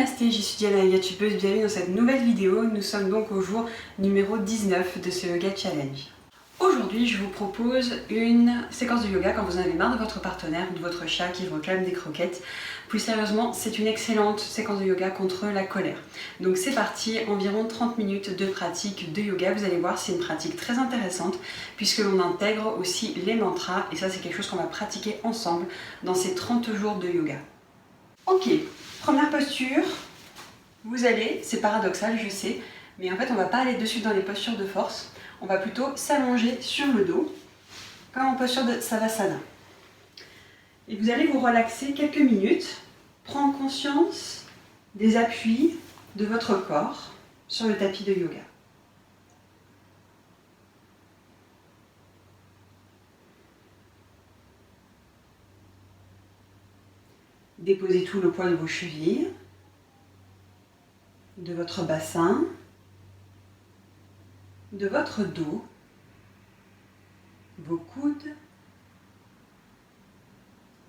Namasté, je suis Diana, youtubeuse, bienvenue dans cette nouvelle vidéo. Nous sommes donc au jour numéro 19 de ce Yoga Challenge. Aujourd'hui, je vous propose une séquence de yoga quand vous en avez marre de votre partenaire ou de votre chat qui vous réclame des croquettes. Plus sérieusement, c'est une excellente séquence de yoga contre la colère. Donc c'est parti, environ 30 minutes de pratique de yoga. Vous allez voir, c'est une pratique très intéressante puisque l'on intègre aussi les mantras et ça c'est quelque chose qu'on va pratiquer ensemble dans ces 30 jours de yoga. Ok, première posture, vous allez, c'est paradoxal je sais, mais en fait on ne va pas aller dessus dans les postures de force, on va plutôt s'allonger sur le dos, comme en posture de Savasana. Et vous allez vous relaxer quelques minutes, prendre conscience des appuis de votre corps sur le tapis de yoga. Déposez tout le poids de vos chevilles, de votre bassin, de votre dos, vos coudes,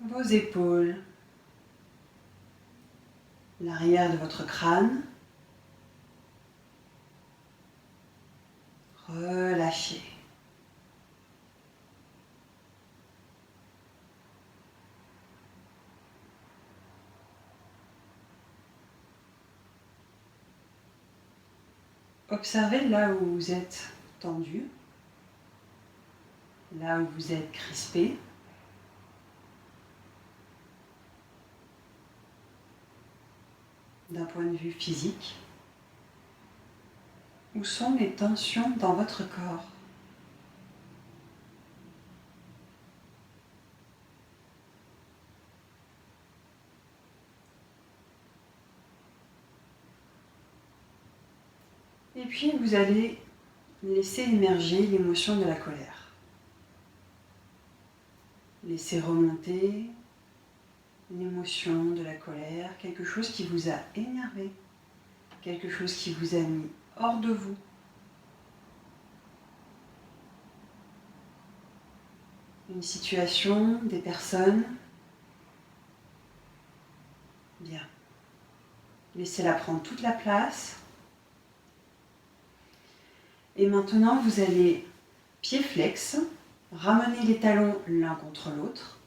vos épaules, l'arrière de votre crâne. Relâchez. Observez là où vous êtes tendu, là où vous êtes crispé. D'un point de vue physique, où sont les tensions dans votre corps? Et puis vous allez laisser émerger l'émotion de la colère. Laissez remonter l'émotion de la colère, quelque chose qui vous a énervé, quelque chose qui vous a mis hors de vous. Une situation, des personnes. Bien. Laissez-la prendre toute la place. Et maintenant, vous allez pied flex, ramener les talons l'un contre l'autre.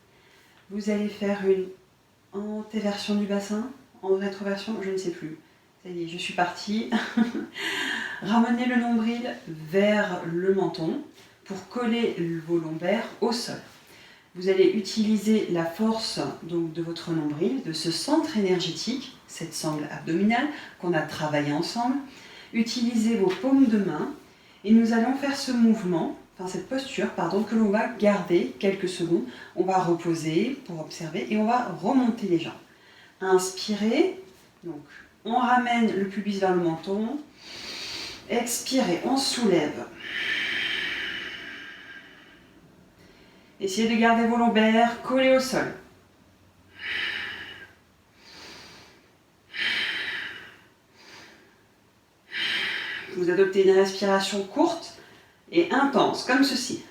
Vous allez faire une antéversion du bassin, en rétroversion, je ne sais plus. Ça y est, je suis partie. Ramenez le nombril vers le menton pour coller vos lombaires au sol. Vous allez utiliser la force donc, de votre nombril, de ce centre énergétique, cette sangle abdominale qu'on a travaillé ensemble. Utilisez vos paumes de main et nous allons faire ce mouvement, cette posture, que l'on va garder quelques secondes. On va reposer pour observer et on va remonter les jambes. Inspirez, donc on ramène le pubis vers le menton. Expirez, on soulève. Essayez de garder vos lombaires collés au sol. Vous adoptez une respiration courte et intense, comme ceci.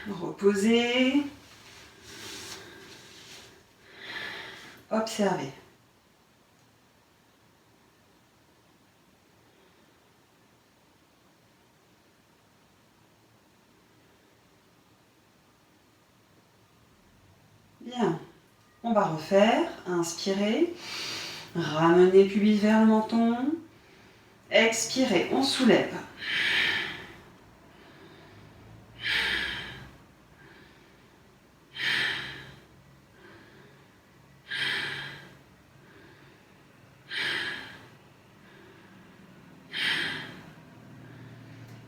Reposez. Observez. Bien. On va refaire. Inspirez. Ramenez le pubis vers le menton. Expirez. On soulève.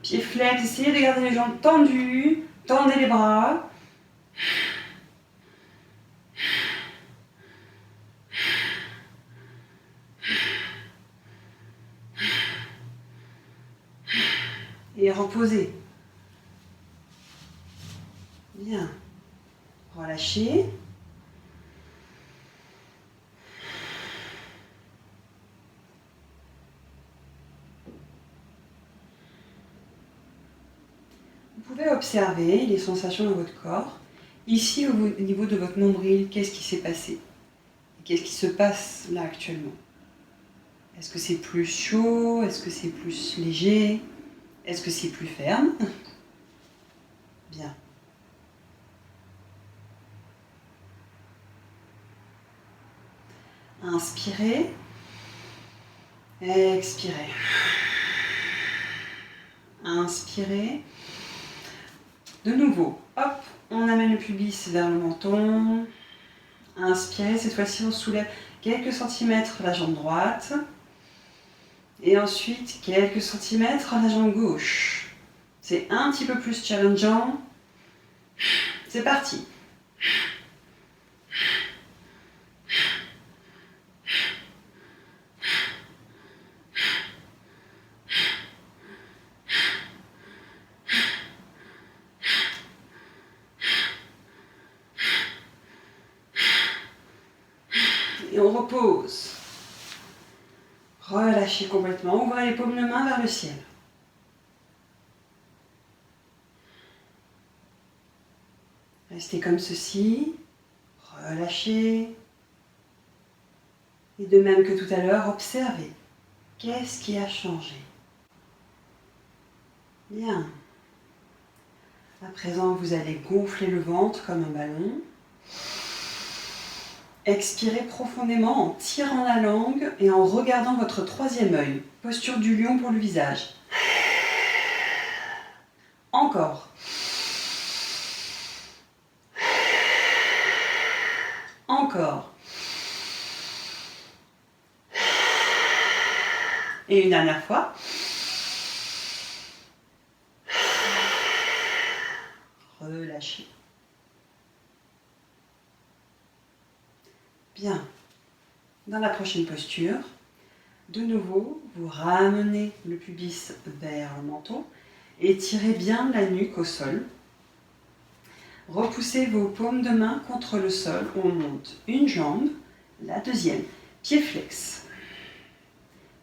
Pieds flex, essayez de garder les jambes tendues, tendez les bras. Et reposez. Bien. Relâchez. Vous pouvez observer les sensations dans votre corps. Ici, au niveau de votre nombril, qu'est-ce qui s'est passé? Qu'est-ce qui se passe là actuellement? Est-ce que c'est plus chaud? Est-ce que c'est plus léger? Est-ce que c'est plus ferme? Bien. Inspirez. Expirez. Inspirez. De nouveau, hop, on amène le pubis vers le menton. Inspirez, cette fois-ci on soulève quelques centimètres la jambe droite. Et ensuite, quelques centimètres la jambe gauche. C'est un petit peu plus challengeant. C'est parti. Et on repose. Relâchez complètement, ouvrez les paumes de main vers le ciel. Restez comme ceci, relâchez. Et de même que tout à l'heure, observez. Qu'est-ce qui a changé? Bien. À présent, vous allez gonfler le ventre comme un ballon. Expirez profondément en tirant la langue et en regardant votre troisième œil. Posture du lion pour le visage. Encore. Encore. Et une dernière fois. Relâchez. Bien. Dans la prochaine posture, de nouveau, vous ramenez le pubis vers le menton et tirez bien la nuque au sol. Repoussez vos paumes de main contre le sol. On monte une jambe, la deuxième, pied flex.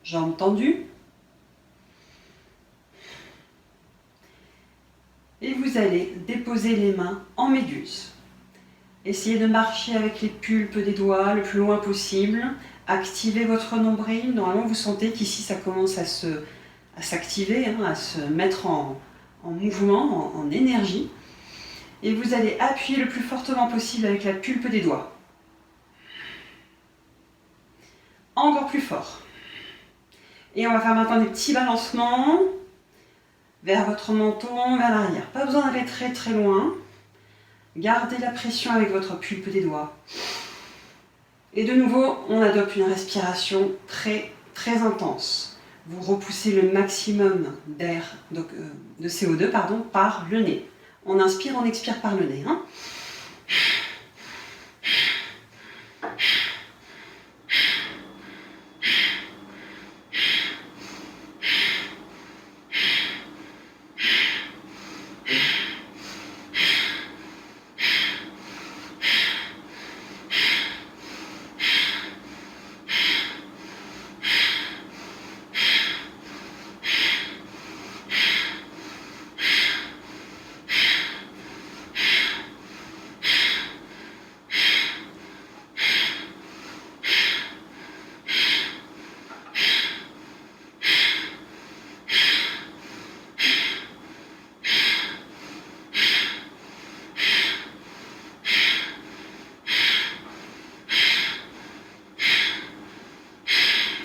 Jambes tendues. Et vous allez déposer les mains en méduse. Essayez de marcher avec les pulpes des doigts le plus loin possible. Activez votre nombril. Normalement, vous sentez qu'ici, ça commence à s'activer, à se mettre en mouvement, en énergie. Et vous allez appuyer le plus fortement possible avec la pulpe des doigts. Encore plus fort. Et on va faire maintenant des petits balancements vers votre menton, vers l'arrière. Pas besoin d'aller très très loin. Gardez la pression avec votre pulpe des doigts. Et de nouveau, on adopte une respiration très très intense. Vous repoussez le maximum d'air, de CO2 par le nez. On inspire, on expire par le nez.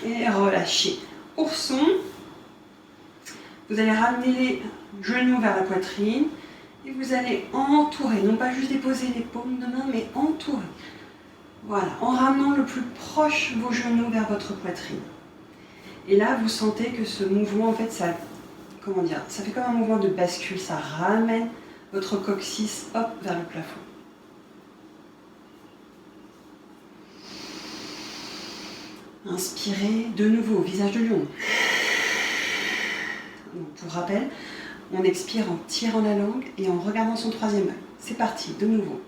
Et relâchez. Ourson. Vous allez ramener les genoux vers la poitrine et vous allez entourer, non pas juste déposer les paumes de main, mais entourer. Voilà, en ramenant le plus proche vos genoux vers votre poitrine. Et là, vous sentez que ce mouvement, en fait, ça fait comme un mouvement de bascule, ça ramène votre coccyx, hop, vers le plafond. Inspirez de nouveau, visage de lion. Pour rappel, on expire en tirant la langue et en regardant son troisième œil. C'est parti, de nouveau.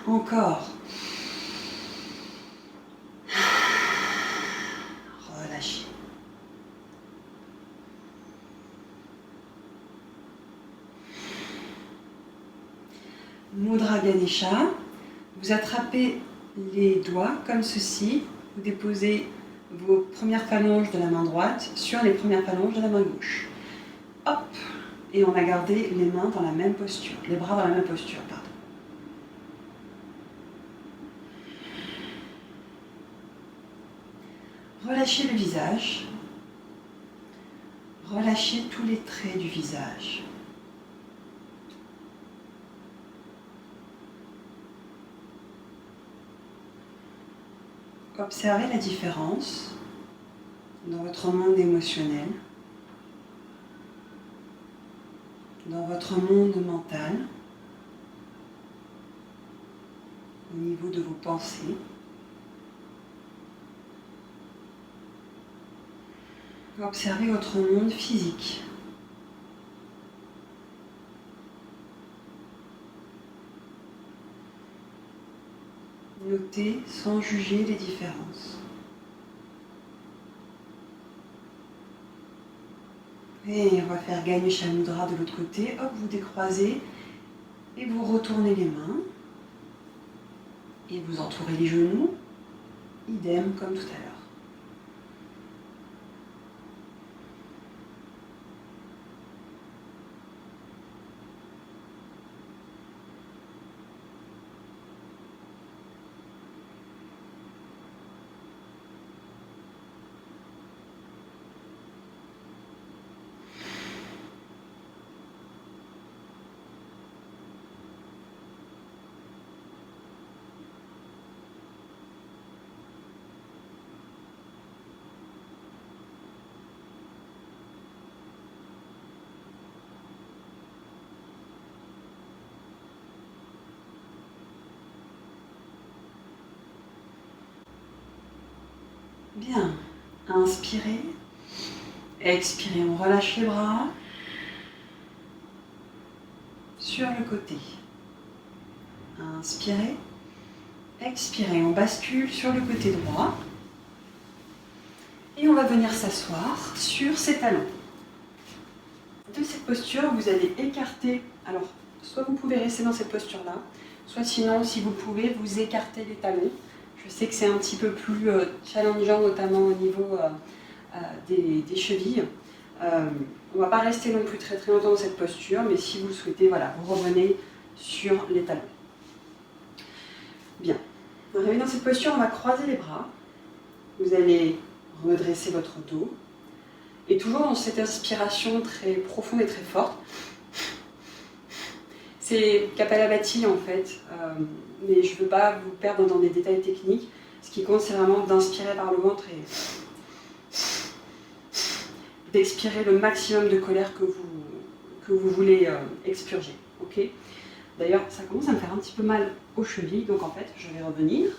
Encore. Relâchez. Mudra Ganesha. Vous attrapez les doigts comme ceci. Vous déposez vos premières phalanges de la main droite sur les premières phalanges de la main gauche. Hop. Et on a gardé les mains dans la même posture. Les bras dans la même posture, pardon. Relâchez le visage. Relâchez tous les traits du visage. Observez la différence dans votre monde émotionnel, dans votre monde mental, au niveau de vos pensées. Observez votre monde physique. Notez sans juger les différences. Et on va faire Ganesha Mudra de l'autre côté. Hop, vous décroisez et vous retournez les mains. Et vous entourez les genoux. Idem comme tout à l'heure. Bien, inspirez, expirez, on relâche les bras sur le côté. Inspirez, expirez, on bascule sur le côté droit et on va venir s'asseoir sur ses talons. De cette posture, vous allez écarter, alors soit vous pouvez rester dans cette posture-là, soit sinon, si vous pouvez, vous écarter les talons. Je sais que c'est un petit peu plus challengeant, notamment au niveau des chevilles. On ne va pas rester non plus très longtemps dans cette posture, mais si vous le souhaitez, voilà, vous revenez sur les talons. Bien. Arrivé dans cette posture, on va croiser les bras. Vous allez redresser votre dos. Et toujours dans cette inspiration très profonde et très forte. C'est Kapalabhati en fait, mais je ne veux pas vous perdre dans des détails techniques. Ce qui compte, c'est vraiment d'inspirer par le ventre et d'expirer le maximum de colère que vous voulez expurger. Okay. D'ailleurs, ça commence à me faire un petit peu mal aux chevilles, donc en fait, je vais revenir,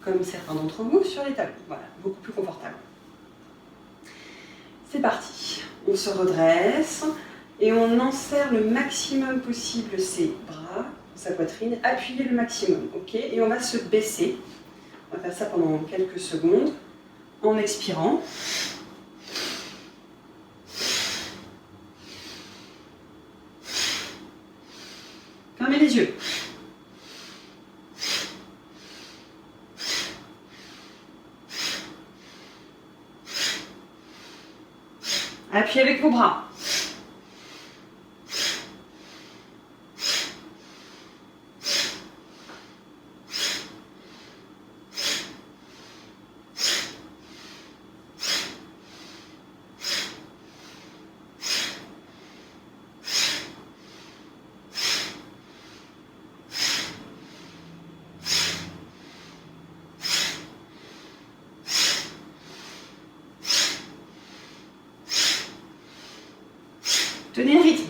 comme certains d'entre vous, sur les talons. Voilà, beaucoup plus confortable. C'est parti. On se redresse. Et on enserre le maximum possible ses bras, sa poitrine, appuyez le maximum, ok? Et on va se baisser. On va faire ça pendant quelques secondes, en expirant. Fermez les yeux. Appuyez avec vos bras. Tenez le rythme.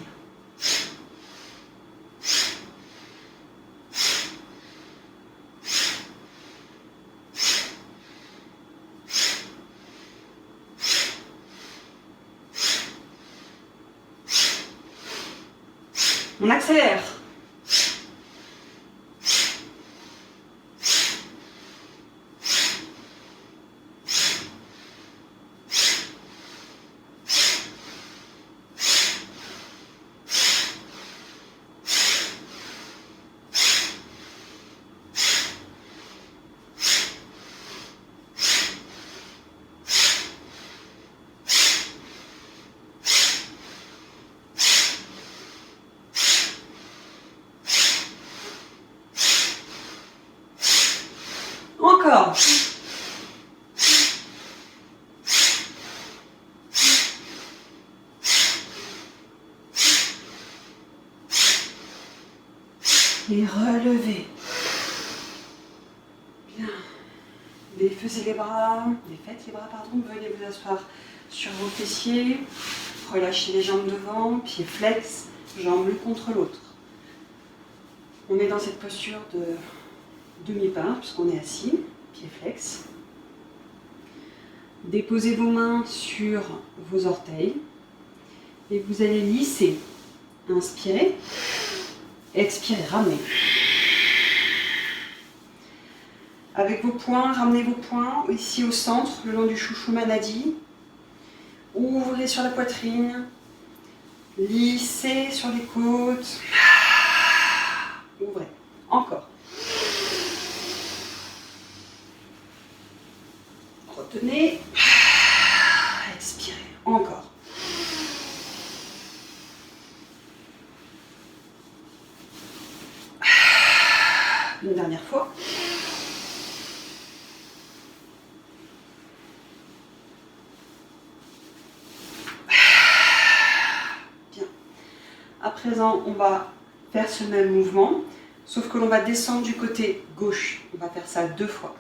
On accélère. Et relevez. Bien. Défaisez les bras, défaites les bras, pardon. Venez vous asseoir sur vos fessiers. Relâchez les jambes devant, pieds flex, jambes l'une contre l'autre. On est dans cette posture de demi-pain, puisqu'on est assis, pieds flex. Déposez vos mains sur vos orteils et vous allez lisser. Inspirez, expirez, ramenez. Avec vos poings, ramenez vos poings ici au centre, le long du chouchou manadi. Ouvrez sur la poitrine, lissez sur les côtes. Ouvrez, encore. Retenez, expirez, encore. Une dernière fois. Bien. À présent, on va faire ce même mouvement, sauf que l'on va descendre du côté gauche. On va faire ça 2 fois.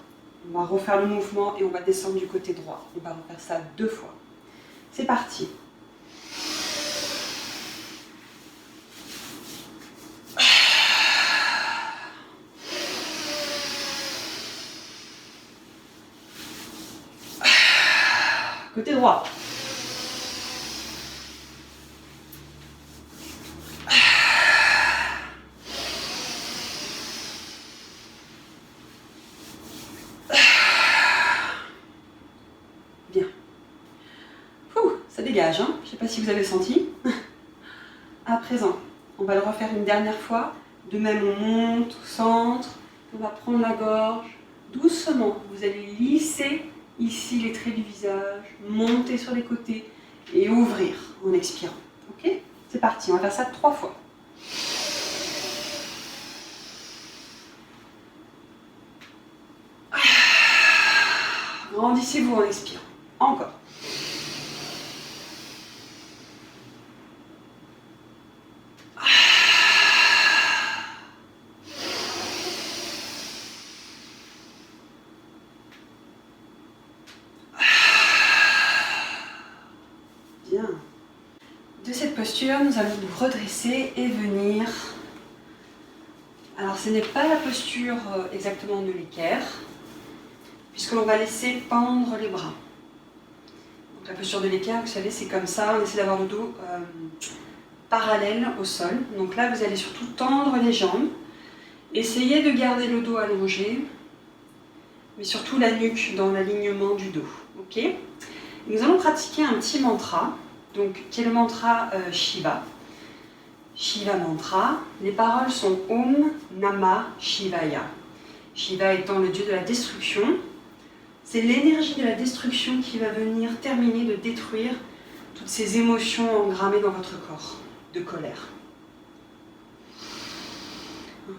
On va refaire le mouvement et on va descendre du côté droit. On va refaire ça 2 fois. C'est parti. Côté droit. Bien. Ça dégage, hein? Je ne sais pas si vous avez senti. À présent, on va le refaire une dernière fois. De même, on monte au centre. On va prendre la gorge. Doucement, vous allez lisser ici les traits du visage, monter sur les côtés et ouvrir en expirant. Ok? C'est parti, on va faire ça 3 fois. Grandissez-vous en expirant. Encore. Bien. De cette posture, nous allons nous redresser et venir. Alors, ce n'est pas la posture exactement de l'équerre, puisque l'on va laisser pendre les bras. Donc, la posture de l'équerre, vous savez, c'est comme ça, on essaie d'avoir le dos parallèle au sol. Donc là, vous allez surtout tendre les jambes, essayez de garder le dos allongé, mais surtout la nuque dans l'alignement du dos. Ok? Nous allons pratiquer un petit mantra, donc, qui est le mantra Shiva. Shiva mantra. Les paroles sont Om Namah Shivaya. Shiva étant le dieu de la destruction. C'est l'énergie de la destruction qui va venir terminer de détruire toutes ces émotions engrammées dans votre corps de colère.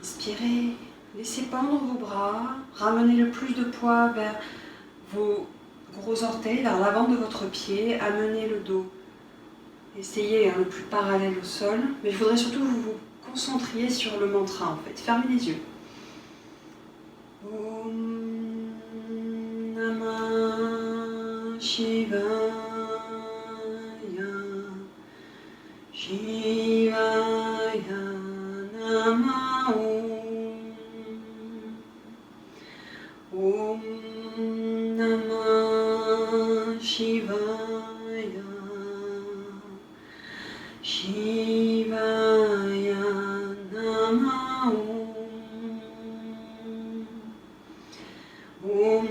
Inspirez, laissez pendre vos bras, ramenez le plus de poids vers vos gros orteils, vers l'avant de votre pied, amenez le dos. Essayez le plus parallèle au sol, mais je voudrais surtout que vous vous concentriez sur le mantra en fait. Fermez les yeux. Om Namah Shivaya, Shivaya Namah Om Namah Shivaya. Shivaya Namah Om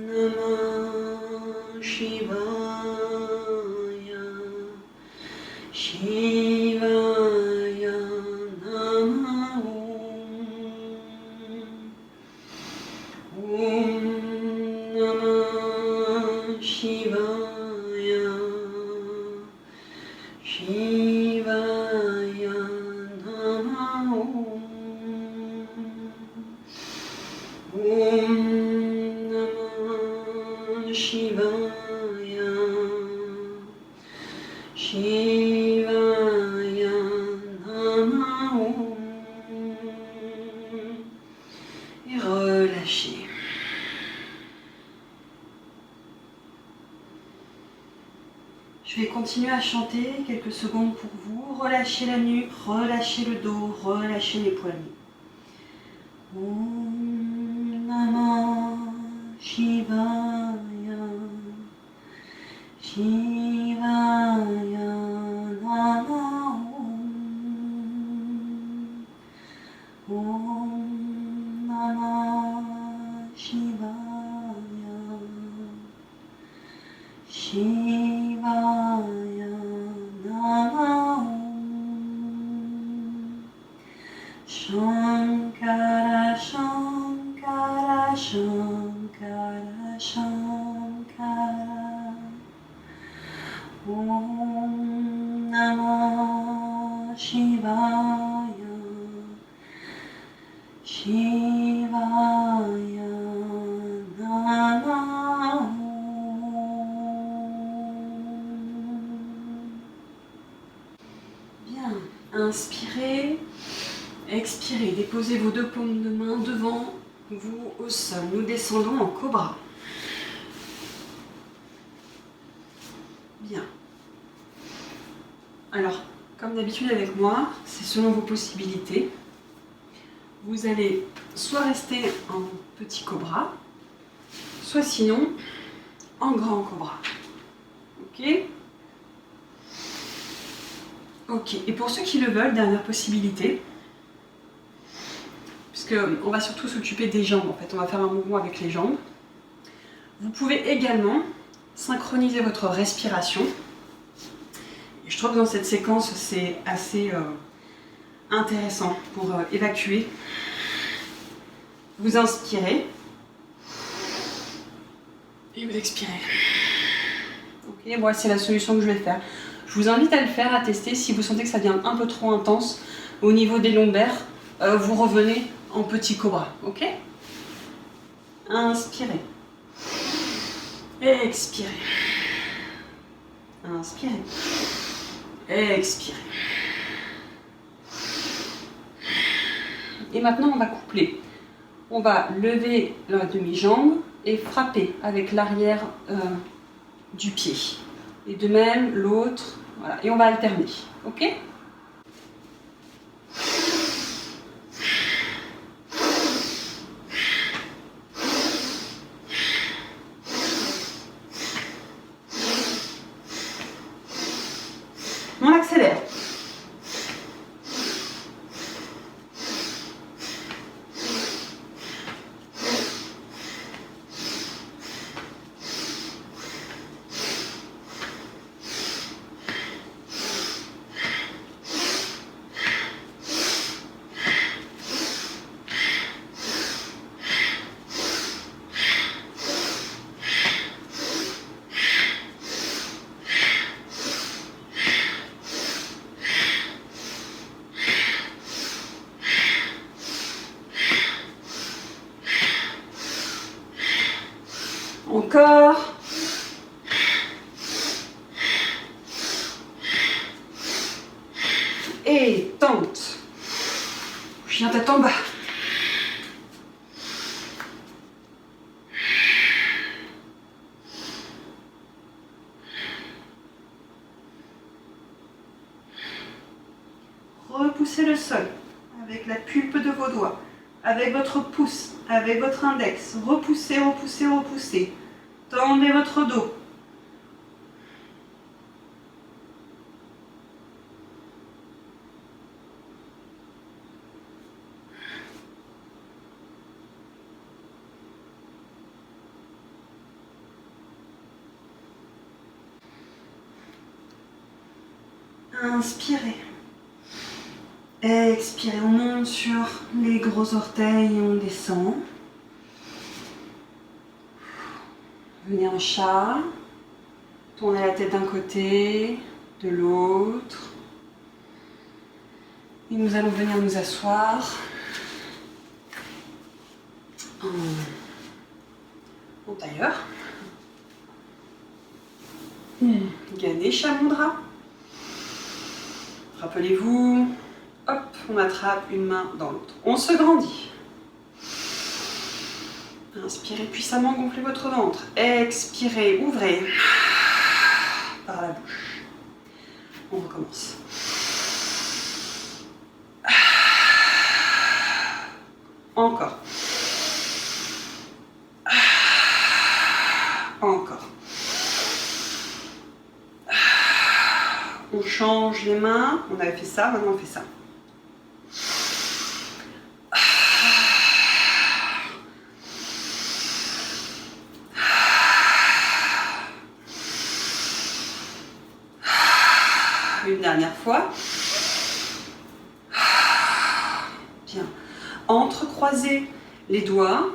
Namah Shivaya Shivaya Namah Om Namah Shivaya Shivaya Namah Om Namah Shivaya Shivaya Namah Je vais continuer à chanter quelques secondes pour vous. Relâchez la nuque, relâchez le dos, relâchez les poignets. Om Namah Shivaya, Shivaya Namah Om. Om Namah Shivaya, Shivaya Namah Om. Shankara Shankara Shankara Shankara. Om Namah Shivaya, Shivaya Namah Om. Bien, inspirez. Expirez, déposez vos deux paumes de main devant vous au sol. Nous descendons en cobra. Bien. Alors, comme d'habitude avec moi, c'est selon vos possibilités. Vous allez soit rester en petit cobra, soit sinon en grand cobra. Ok ? Ok. Et pour ceux qui le veulent, dernière possibilité. On va surtout s'occuper des jambes, en fait, on va faire un mouvement avec les jambes. Vous pouvez également synchroniser votre respiration. Et je trouve que dans cette séquence, c'est assez intéressant pour évacuer. Vous inspirez et vous expirez. Ok, voilà, c'est la solution que je vais faire. Je vous invite à le faire, à tester. Si vous sentez que ça devient un peu trop intense au niveau des lombaires, vous revenez en petit cobra, ok? Inspirez. Expirez. Inspirez. Expirez. Et maintenant, on va coupler. On va lever la demi-jambe et frapper avec l'arrière du pied. Et de même, l'autre. Voilà. Et on va alterner, ok? On accélère. Encore. Et tente. Chien tête en bas. Repoussez le sol avec la pulpe de vos doigts, avec votre pouce, avec votre index. Repoussez, repoussez, repoussez. Tendez votre dos. Inspirez. Expirez, on monte sur les gros orteils et on descend. Venez en chat. Tournez la tête d'un côté, de l'autre. Et nous allons venir nous asseoir en tailleur. Ganesha Mudra. Rappelez-vous, hop, on attrape une main dans l'autre. On se grandit. Inspirez puissamment, gonflez votre ventre. Expirez, ouvrez. par la bouche. On recommence. Encore. Encore. On change les mains. On avait fait ça, maintenant on fait ça. Une dernière fois. Bien. Entrecroisez les doigts.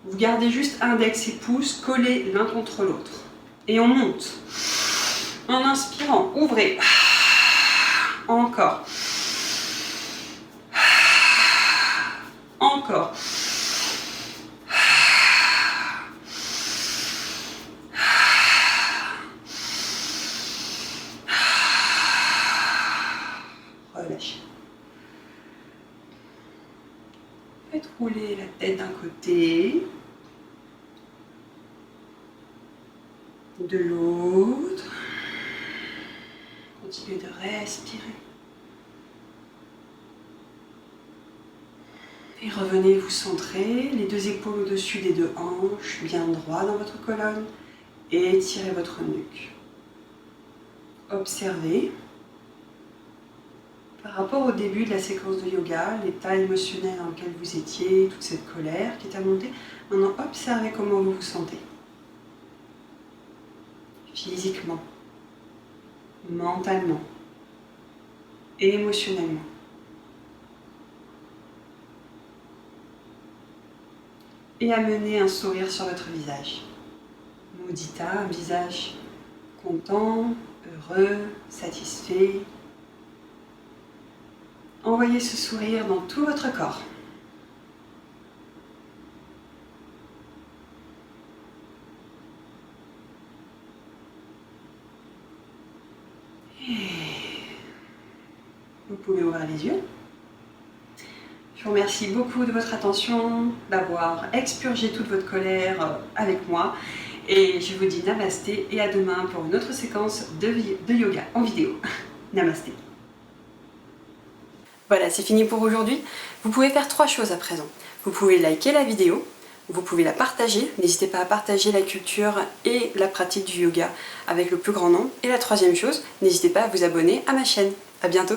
Vous gardez juste index et pouce collés l'un contre l'autre. Et on monte. En inspirant, ouvrez. Encore. Encore. Relâchez. Faites rouler la tête d'un côté, de l'autre. Continuez de respirer. Et revenez vous centrer, les deux épaules au-dessus des deux hanches, bien droit dans votre colonne, et étirez votre nuque. Observez. Par rapport au début de la séquence de yoga, l'état émotionnel dans lequel vous étiez, toute cette colère qui est à monter, maintenant observez comment vous vous sentez. Physiquement, mentalement et émotionnellement. Et amenez un sourire sur votre visage. Mudita, un visage content, heureux, satisfait. Envoyez ce sourire dans tout votre corps. Et vous pouvez ouvrir les yeux. Je vous remercie beaucoup de votre attention, d'avoir expurgé toute votre colère avec moi. Et je vous dis namasté et à demain pour une autre séquence de yoga en vidéo. Namasté. Voilà, c'est fini pour aujourd'hui. Vous pouvez faire 3 choses à présent. Vous pouvez liker la vidéo, vous pouvez la partager. N'hésitez pas à partager la culture et la pratique du yoga avec le plus grand nombre. Et la 3e chose, n'hésitez pas à vous abonner à ma chaîne. À bientôt.